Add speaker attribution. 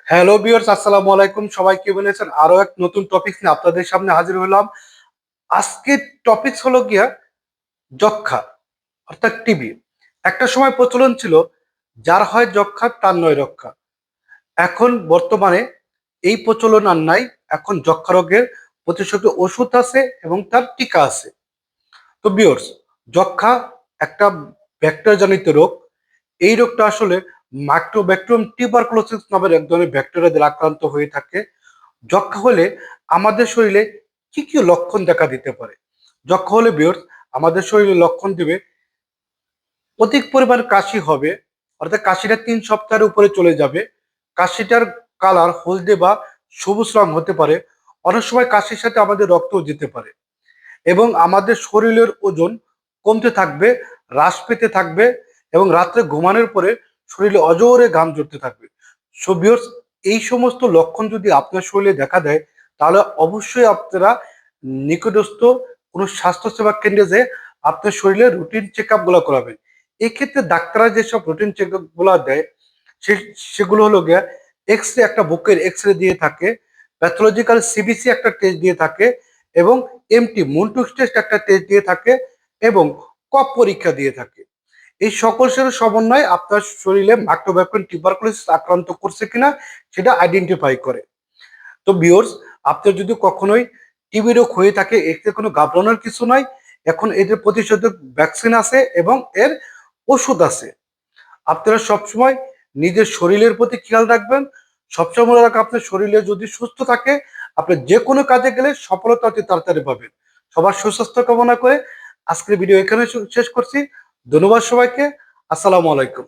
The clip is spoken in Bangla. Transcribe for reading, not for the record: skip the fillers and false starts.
Speaker 1: হ্যালো ভিউয়ার্স, আসসালামু আলাইকুম। সবাই কেমন আছেন? আরো এক নতুন টপিক নিয়ে আপনাদের সামনে হাজির হলাম। আজকের টপিক হলো গিয়া যক্ষ্মা, অর্থাৎ টিবি। একটা সময় প্রচলন ছিল, যার হয় যক্ষ্মা তার নয় রক্ষা। এখন বর্তমানে এই প্রচলন আর নাই। এখন যক্ষ্মা রোগের প্রতিষেধক ওষুধ আছে এবং তার টিকা আছে। তো ভিউয়ার্স, যক্ষ্মা একটা ব্যাকটেরিয়াজনিত রোগ। এই রোগটা আসলে মাইক্রোব্যাকটেরিয়াম টিউবারকুলোসিস নামের এক ধরনের ব্যাকটেরিয়া দ্বারা আক্রান্ত হয়ে থাকে। যক্ষ্মা হলে আমাদের শরীরে কি কি লক্ষণ দেখা দিতে পারে? যক্ষ্মা হলে ভিউয়ার্স, আমাদের শরীরে লক্ষণ দিবে অধিক পরিমাণ কাশি হবে, অর্থাৎ কাশিটা 3 সপ্তাহের উপরে চলে যাবে। কাশিটার কালার হলদে বা সবুজ রং হতে পারে। অনেক সময় কাশির সাথে আমাদের রক্তও যেতে পারে এবং আমাদের শরীরের ওজন কমতে থাকবে, হ্রাস পেতে থাকবে এবং রাত্রে ঘুমানোর পরে শরীরে অজোরে ঘাম ঝরতে থাকবে। সো ভিউয়ার্স, এই সমস্ত লক্ষণ যদি আপনার শরীরে দেখা দেয়, তাহলে অবশ্যই আপনারা নিকটস্থ কোনো স্বাস্থ্যসেবা কেন্দ্রে যেয়ে আপনার শরীরের রুটিন চেক আপ গুলো করাবেন। এক্ষেত্রে ডাক্তাররা যেসব রুটিন চেক আপ গুলো দেয়, সেগুলো হলো গিয়া এক্স রে, একটা বুকের এক্স রে দিয়ে থাকে, প্যাথোলজিক্যাল সিবিসি একটা টেস্ট দিয়ে থাকে এবং এমটি মন্টুস টেস্ট একটা টেস্ট দিয়ে থাকে এবং কফ পরীক্ষা দিয়ে থাকে। এই সকল সের সমন্বয়ে আপনার শরীরে মাইক্রোব্যাকটেরিয়াম টিউবারকুলোসিস আক্রান্ত করছে কিনা সেটা আইডেন্টিফাই করে। তো ভিউয়ার্স, আপনার যদি কখনোই টিবি রোগ হয়ে থাকে, এতে কোনো ঘাবড়ানোর কিছু নাই। এখন এদের প্রতিষেধক ভ্যাকসিন আছে এবং এর ওষুধ আছে। আপনারা সবসময় নিজের শরীরের প্রতি খেয়াল রাখবেন। সবসময় মনে রাখবেন, আপনার শরীরে যদি সুস্থ থাকে, আপনি যে কোনো কাজে গেলে সফলতা অতি তাড়াতাড়ি পাবেন। সবার সুস্বাস্থ্য কামনা করে আজকের ভিডিও এখানে শেষ করছি। ধন্যবাদ সবাইকে। আসসালামু আলাইকুম।